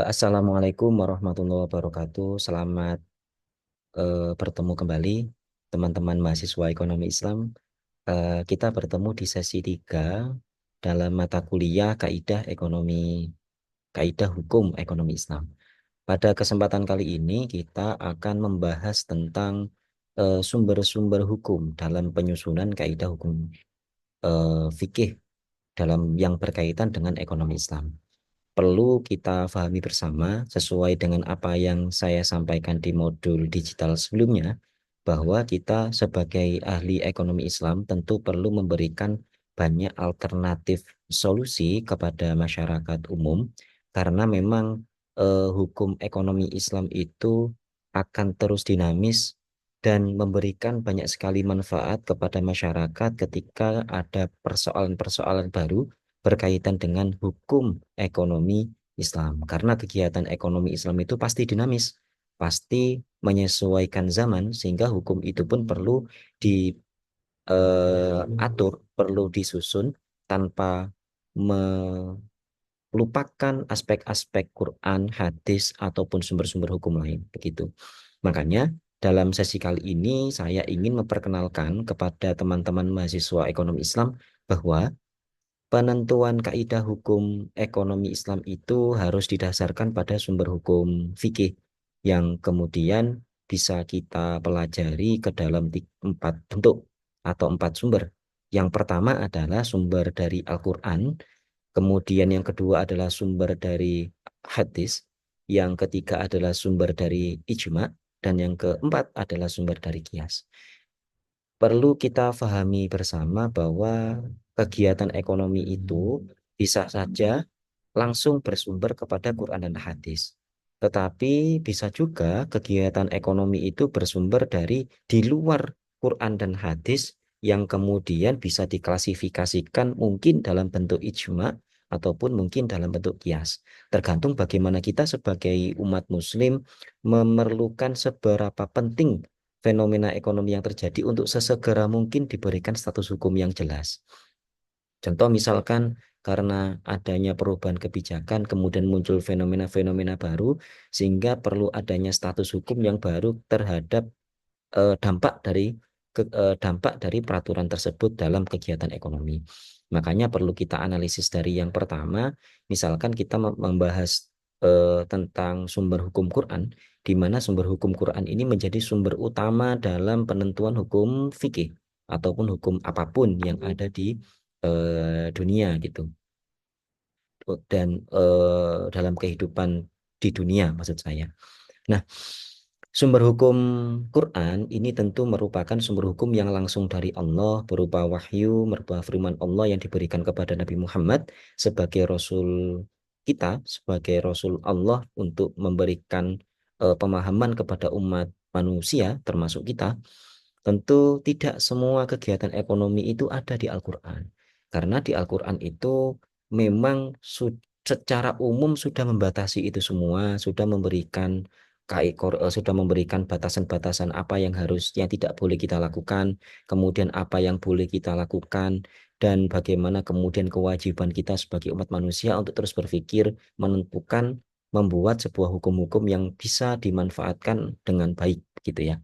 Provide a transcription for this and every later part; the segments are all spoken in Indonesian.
Assalamualaikum warahmatullahi wabarakatuh. Selamat bertemu kembali teman-teman mahasiswa ekonomi Islam. Kita bertemu di sesi 3 dalam mata kuliah Kaidah Hukum Ekonomi Islam. Pada kesempatan kali ini kita akan membahas tentang sumber-sumber hukum dalam penyusunan kaidah hukum fikih dalam yang berkaitan dengan ekonomi Islam. Perlu kita pahami bersama sesuai dengan apa yang saya sampaikan di modul digital sebelumnya, bahwa kita sebagai ahli ekonomi Islam tentu perlu memberikan banyak alternatif solusi kepada masyarakat umum, karena memang hukum ekonomi Islam itu akan terus dinamis dan memberikan banyak sekali manfaat kepada masyarakat ketika ada persoalan-persoalan baru berkaitan dengan hukum ekonomi Islam. Karena kegiatan ekonomi Islam itu pasti dinamis, pasti menyesuaikan zaman, sehingga hukum itu pun perlu diatur, perlu disusun tanpa melupakan aspek-aspek Quran, hadis, ataupun sumber-sumber hukum lain. Begitu. Makanya dalam sesi kali ini saya ingin memperkenalkan kepada teman-teman mahasiswa ekonomi Islam bahwa penentuan kaidah hukum ekonomi Islam itu harus didasarkan pada sumber hukum fikih yang kemudian bisa kita pelajari ke dalam 4 bentuk atau 4 sumber. Yang pertama adalah sumber dari Al-Quran, kemudian yang kedua adalah sumber dari hadis, yang ketiga adalah sumber dari ijma, dan yang keempat adalah sumber dari kias. Perlu kita pahami bersama bahwa kegiatan ekonomi itu bisa saja langsung bersumber kepada Quran dan hadis. Tetapi bisa juga kegiatan ekonomi itu bersumber dari di luar Quran dan hadis, yang kemudian bisa diklasifikasikan mungkin dalam bentuk ijma ataupun mungkin dalam bentuk kias. Tergantung bagaimana kita sebagai umat muslim memerlukan seberapa penting fenomena ekonomi yang terjadi untuk sesegera mungkin diberikan status hukum yang jelas. Contoh misalkan karena adanya perubahan kebijakan, kemudian muncul fenomena-fenomena baru, sehingga perlu adanya status hukum yang baru terhadap dampak dari peraturan tersebut dalam kegiatan ekonomi. Makanya perlu kita analisis dari yang pertama, misalkan kita membahas tentang sumber hukum Quran, di mana sumber hukum Quran ini menjadi sumber utama dalam penentuan hukum fikih ataupun hukum apapun yang ada di dunia gitu, dan dalam kehidupan di dunia maksud saya. Nah, sumber hukum Quran ini tentu merupakan sumber hukum yang langsung dari Allah, berupa wahyu, berupa firman Allah yang diberikan kepada Nabi Muhammad sebagai Rasul kita, sebagai Rasul Allah untuk memberikan pemahaman kepada umat manusia termasuk kita. Tentu tidak semua kegiatan ekonomi itu ada di Al-Quran. Karena di Al-Quran itu memang secara umum sudah membatasi itu semua, sudah memberikan batasan-batasan apa yang tidak boleh kita lakukan, kemudian apa yang boleh kita lakukan, dan bagaimana kemudian kewajiban kita sebagai umat manusia untuk terus berpikir, menentukan, membuat sebuah hukum-hukum yang bisa dimanfaatkan dengan baik gitu ya.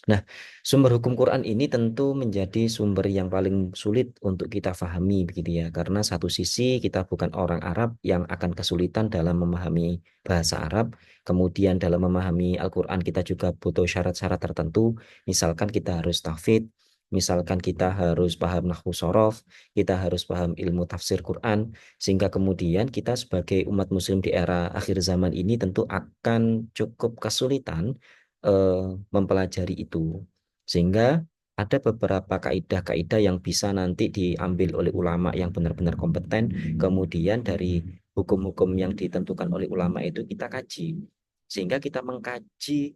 Nah, sumber hukum Quran ini tentu menjadi sumber yang paling sulit untuk kita pahami begitu ya, karena satu sisi kita bukan orang Arab yang akan kesulitan dalam memahami bahasa Arab, kemudian dalam memahami Al-Quran kita juga butuh syarat-syarat tertentu, misalkan kita harus tahfidz, misalkan kita harus paham nahwu sorof, kita harus paham ilmu tafsir Quran, sehingga kemudian kita sebagai umat muslim di era akhir zaman ini tentu akan cukup kesulitan mempelajari itu. Sehingga ada beberapa kaidah-kaidah yang bisa nanti diambil oleh ulama yang benar-benar kompeten, kemudian dari hukum-hukum yang ditentukan oleh ulama itu kita kaji. Sehingga kita mengkaji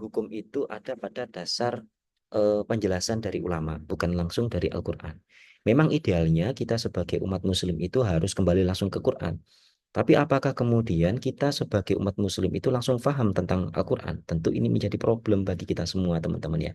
hukum itu ada pada dasar penjelasan dari ulama, bukan langsung dari Al-Quran. Memang idealnya kita sebagai umat muslim itu harus kembali langsung ke Quran. Tapi apakah kemudian kita sebagai umat muslim itu langsung paham tentang Al-Quran? Tentu ini menjadi problem bagi kita semua teman-teman ya.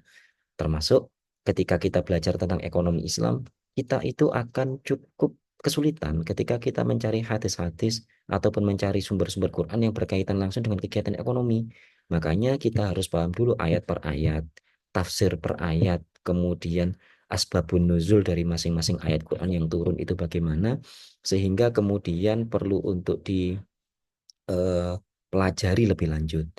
Termasuk ketika kita belajar tentang ekonomi Islam, kita itu akan cukup kesulitan ketika kita mencari hadis-hadis ataupun mencari sumber-sumber Quran yang berkaitan langsung dengan kegiatan ekonomi. Makanya kita harus paham dulu ayat per ayat, tafsir per ayat, kemudian asbabun nuzul dari masing-masing ayat Quran yang turun itu bagaimana, sehingga kemudian perlu untuk dipelajari lebih lanjut.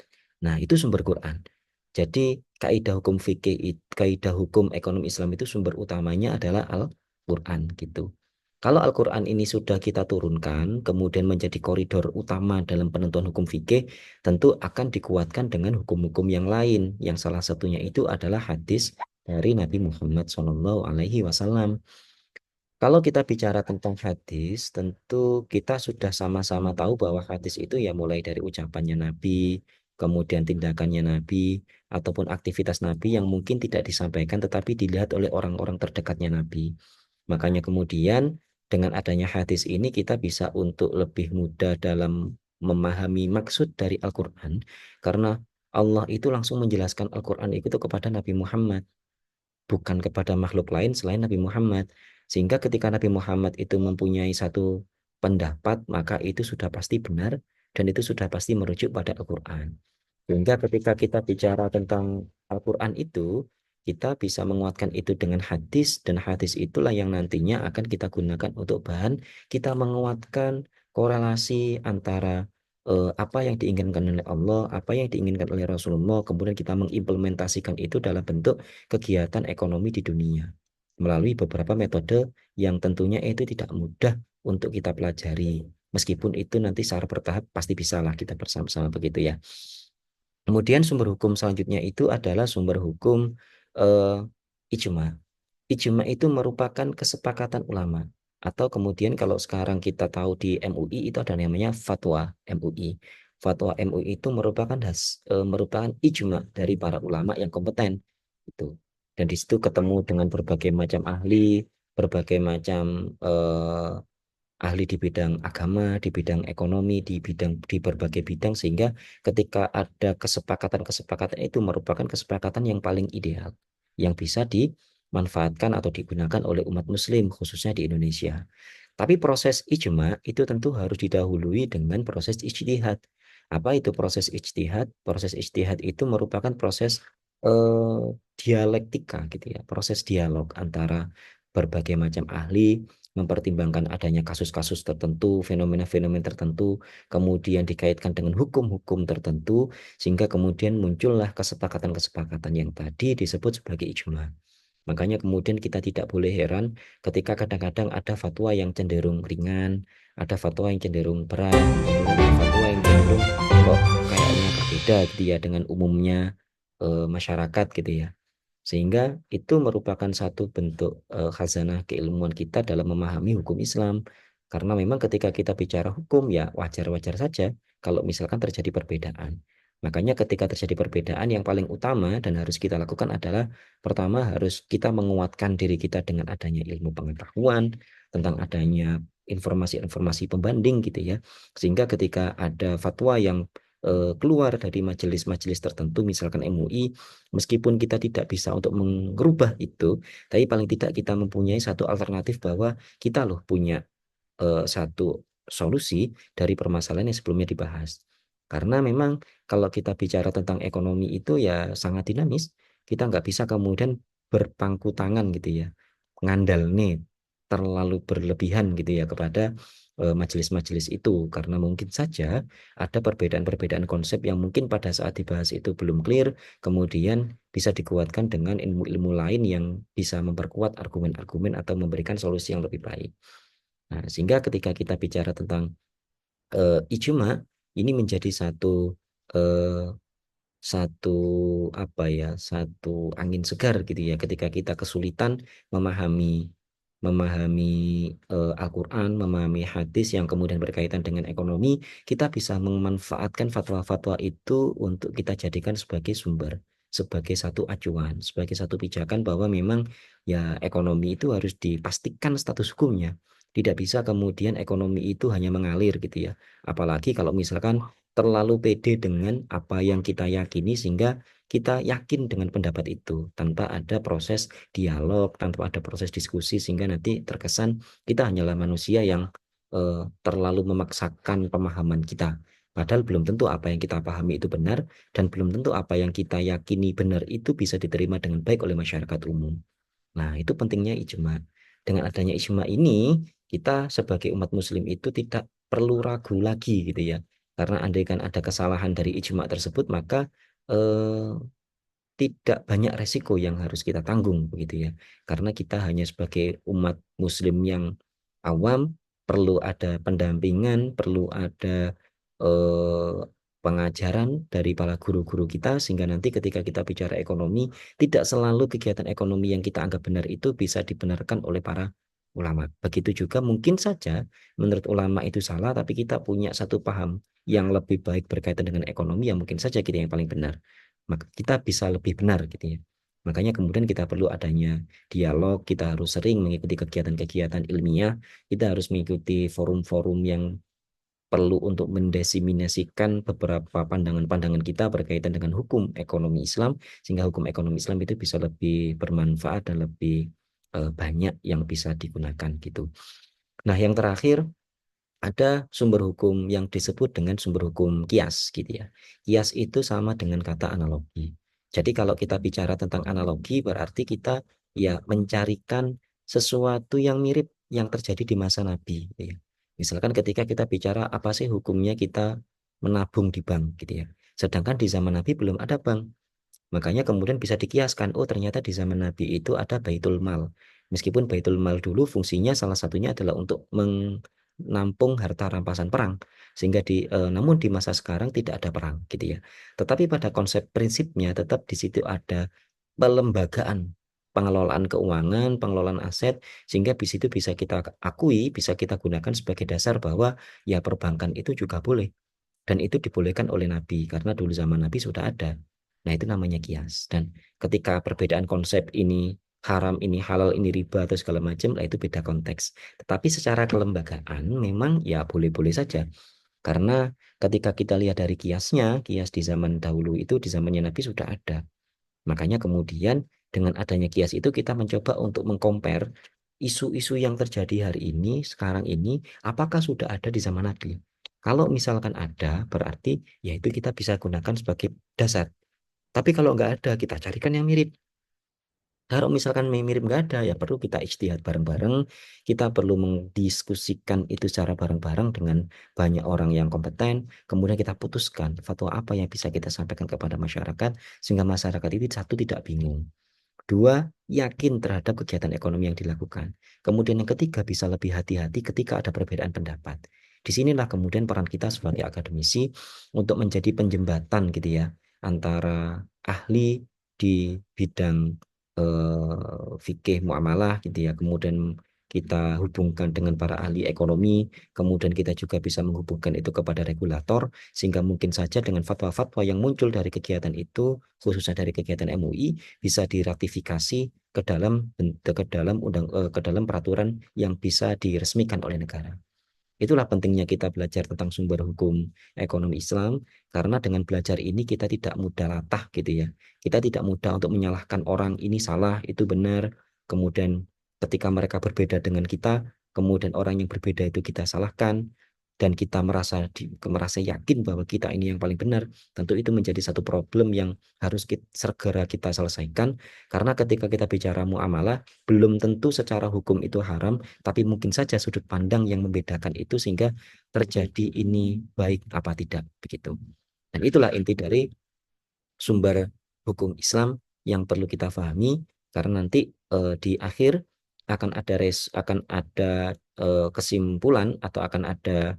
Nah, itu sumber Quran. Jadi kaidah hukum fikih, kaidah hukum ekonomi Islam itu sumber utamanya adalah Al-Quran gitu. Kalau Al-Quran ini sudah kita turunkan, kemudian menjadi koridor utama dalam penentuan hukum fikih, tentu akan dikuatkan dengan hukum-hukum yang lain, yang salah satunya itu adalah hadis dari Nabi Muhammad SAW. Kalau kita bicara tentang hadis, tentu kita sudah sama-sama tahu bahwa hadis itu ya mulai dari ucapannya Nabi, kemudian tindakannya Nabi, ataupun aktivitas Nabi yang mungkin tidak disampaikan tetapi dilihat oleh orang-orang terdekatnya Nabi. Makanya kemudian dengan adanya hadis ini kita bisa untuk lebih mudah dalam memahami maksud dari Al-Quran, karena Allah itu langsung menjelaskan Al-Quran itu kepada Nabi Muhammad, bukan kepada makhluk lain selain Nabi Muhammad. Sehingga ketika Nabi Muhammad itu mempunyai satu pendapat, maka itu sudah pasti benar dan itu sudah pasti merujuk pada Al-Quran. Sehingga ketika kita bicara tentang Al-Quran itu, kita bisa menguatkan itu dengan hadis, dan hadis itulah yang nantinya akan kita gunakan untuk bahan kita menguatkan korelasi antara apa yang diinginkan oleh Allah, apa yang diinginkan oleh Rasulullah, kemudian kita mengimplementasikan itu dalam bentuk kegiatan ekonomi di dunia melalui beberapa metode yang tentunya itu tidak mudah untuk kita pelajari. Meskipun itu nanti secara bertahap pasti bisa lah kita bersama-sama begitu ya. Kemudian sumber hukum selanjutnya itu adalah sumber hukum eh, ijma. Ijma itu merupakan kesepakatan ulama. Atau kemudian kalau sekarang kita tahu di MUI itu ada namanya fatwa MUI. Fatwa MUI itu merupakan ijma dari para ulama yang kompeten. Itu. Dan di situ ketemu dengan berbagai macam ahli, berbagai macam ahli di bidang agama, di bidang ekonomi, di berbagai bidang, sehingga ketika ada kesepakatan-kesepakatan itu merupakan kesepakatan yang paling ideal yang bisa dimanfaatkan atau digunakan oleh umat muslim khususnya di Indonesia. Tapi proses ijma itu tentu harus didahului dengan proses ijtihad. Apa itu proses ijtihad? Proses ijtihad itu merupakan proses eh, dialektika gitu ya, proses dialog antara berbagai macam ahli mempertimbangkan adanya kasus-kasus tertentu, fenomena-fenomena tertentu, kemudian dikaitkan dengan hukum-hukum tertentu, sehingga kemudian muncullah kesepakatan-kesepakatan yang tadi disebut sebagai ijma. Makanya kemudian kita tidak boleh heran ketika kadang-kadang ada fatwa yang cenderung ringan, ada fatwa yang cenderung berat, kemudian ada fatwa yang cenderung kok kayaknya berbeda gitu ya dengan umumnya masyarakat gitu ya. Sehingga itu merupakan satu bentuk khazanah keilmuan kita dalam memahami hukum Islam. Karena memang ketika kita bicara hukum ya wajar-wajar saja kalau misalkan terjadi perbedaan. Makanya ketika terjadi perbedaan yang paling utama dan harus kita lakukan adalah pertama harus kita menguatkan diri kita dengan adanya ilmu pengetahuan tentang adanya informasi-informasi pembanding gitu ya. Sehingga ketika ada fatwa yang keluar dari majelis-majelis tertentu misalkan MUI, meskipun kita tidak bisa untuk mengubah itu, tapi paling tidak kita mempunyai satu alternatif bahwa kita loh punya satu solusi dari permasalahan yang sebelumnya dibahas. Karena memang kalau kita bicara tentang ekonomi itu ya sangat dinamis, kita nggak bisa kemudian berpangku tangan gitu ya, ngandal nih terlalu berlebihan gitu ya kepada majelis-majelis itu, karena mungkin saja ada perbedaan-perbedaan konsep yang mungkin pada saat dibahas itu belum clear, kemudian bisa dikuatkan dengan ilmu-ilmu lain yang bisa memperkuat argumen-argumen atau memberikan solusi yang lebih baik. Nah, sehingga ketika kita bicara tentang ijma, ini menjadi eh, satu apa ya, satu angin segar gitu ya ketika kita kesulitan memahami memahami Al-Quran, memahami hadis yang kemudian berkaitan dengan ekonomi, kita bisa memanfaatkan fatwa-fatwa itu untuk kita jadikan sebagai sumber, sebagai satu acuan, sebagai satu pijakan bahwa memang ya ekonomi itu harus dipastikan status hukumnya. Tidak bisa kemudian ekonomi itu hanya mengalir gitu ya. Apalagi kalau misalkan terlalu pede dengan apa yang kita yakini sehingga kita yakin dengan pendapat itu tanpa ada proses dialog, tanpa ada proses diskusi sehingga nanti terkesan kita hanyalah manusia yang terlalu memaksakan pemahaman kita. Padahal belum tentu apa yang kita pahami itu benar dan belum tentu apa yang kita yakini benar itu bisa diterima dengan baik oleh masyarakat umum. Nah, itu pentingnya ijma. Dengan adanya ijma ini, kita sebagai umat muslim itu tidak perlu ragu lagi gitu ya. Karena andaikan ada kesalahan dari ijma tersebut, maka eh, tidak banyak resiko yang harus kita tanggung begitu ya. Karena kita hanya sebagai umat muslim yang awam perlu ada pendampingan, perlu ada eh, pengajaran dari para guru-guru kita sehingga nanti ketika kita bicara ekonomi tidak selalu kegiatan ekonomi yang kita anggap benar itu bisa dibenarkan oleh para ulama. Begitu juga mungkin saja menurut ulama itu salah tapi kita punya satu paham yang lebih baik berkaitan dengan ekonomi yang mungkin saja kita yang paling benar maka kita bisa lebih benar gitu ya. Makanya kemudian kita perlu adanya dialog, kita harus sering mengikuti kegiatan-kegiatan ilmiah, kita harus mengikuti forum-forum yang perlu untuk mendesimasikan beberapa pandangan-pandangan kita berkaitan dengan hukum ekonomi Islam, sehingga hukum ekonomi Islam itu bisa lebih bermanfaat dan lebih banyak yang bisa digunakan gitu. Nah, yang terakhir ada sumber hukum yang disebut dengan sumber hukum kias gitu ya. Kias itu sama dengan kata analogi. Jadi kalau kita bicara tentang analogi berarti kita ya mencarikan sesuatu yang mirip yang terjadi di masa Nabi gitu ya. Misalkan ketika kita bicara apa sih hukumnya kita menabung di bank gitu ya. Sedangkan di zaman Nabi belum ada bank. Makanya kemudian bisa dikiaskan, oh ternyata di zaman Nabi itu ada Baitul Mal. Meskipun Baitul Mal dulu fungsinya salah satunya adalah untuk menampung harta rampasan perang. Sehingga namun di masa sekarang tidak ada perang gitu ya. Tetapi pada konsep prinsipnya tetap di situ ada pelembagaan pengelolaan keuangan, pengelolaan aset, sehingga di situ bisa kita akui, bisa kita gunakan sebagai dasar bahwa ya perbankan itu juga boleh. Dan itu dibolehkan oleh Nabi, karena dulu zaman Nabi sudah ada. Nah, itu namanya kias. Dan ketika perbedaan konsep ini haram, ini halal, ini riba, atau segala macam, nah itu beda konteks. Tetapi secara kelembagaan memang ya boleh-boleh saja. Karena ketika kita lihat dari kiasnya, kias di zaman dahulu itu di zamannya Nabi sudah ada. Makanya kemudian dengan adanya kias itu kita mencoba untuk mengcompare isu-isu yang terjadi hari ini, sekarang ini, apakah sudah ada di zaman Nabi? Kalau misalkan ada, berarti ya itu kita bisa gunakan sebagai dasar. Tapi kalau nggak ada, kita carikan yang mirip. Kalau misalkan mirip nggak ada, ya perlu kita ijtihad bareng-bareng. Kita perlu mendiskusikan itu secara bareng-bareng dengan banyak orang yang kompeten. Kemudian kita putuskan fatwa apa yang bisa kita sampaikan kepada masyarakat, sehingga masyarakat itu satu tidak bingung. Dua, yakin terhadap kegiatan ekonomi yang dilakukan. Kemudian yang ketiga, bisa lebih hati-hati ketika ada perbedaan pendapat. Disinilah kemudian peran kita sebagai akademisi untuk menjadi penjembatan gitu ya, antara ahli di bidang fikih muamalah gitu ya, kemudian kita hubungkan dengan para ahli ekonomi, kemudian kita juga bisa menghubungkan itu kepada regulator, sehingga mungkin saja dengan fatwa-fatwa yang muncul dari kegiatan itu, khususnya dari kegiatan MUI, bisa diratifikasi ke dalam peraturan yang bisa diresmikan oleh negara. Itulah pentingnya kita belajar tentang sumber hukum ekonomi Islam, karena dengan belajar ini kita tidak mudah latah gitu ya. Kita tidak mudah untuk menyalahkan orang ini salah, itu benar. Kemudian ketika mereka berbeda dengan kita, kemudian orang yang berbeda itu kita salahkan dan kita merasa yakin bahwa kita ini yang paling benar. Tentu itu menjadi satu problem yang harus segera kita selesaikan, karena ketika kita bicara muamalah, belum tentu secara hukum itu haram, tapi mungkin saja sudut pandang yang membedakan itu sehingga terjadi ini baik apa tidak begitu. Dan itulah inti dari sumber hukum Islam yang perlu kita pahami, karena nanti di akhir akan ada kesimpulan atau akan ada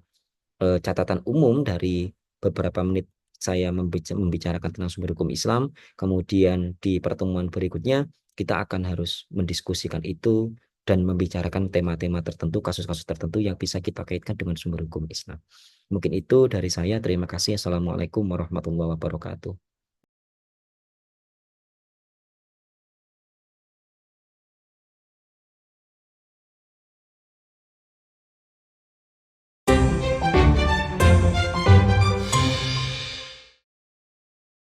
catatan umum dari beberapa menit saya membicarakan tentang sumber hukum Islam. Kemudian di pertemuan berikutnya kita akan harus mendiskusikan itu dan membicarakan tema-tema tertentu, kasus-kasus tertentu yang bisa kita kaitkan dengan sumber hukum Islam. Mungkin itu dari saya. Terima kasih. Assalamualaikum warahmatullahi wabarakatuh.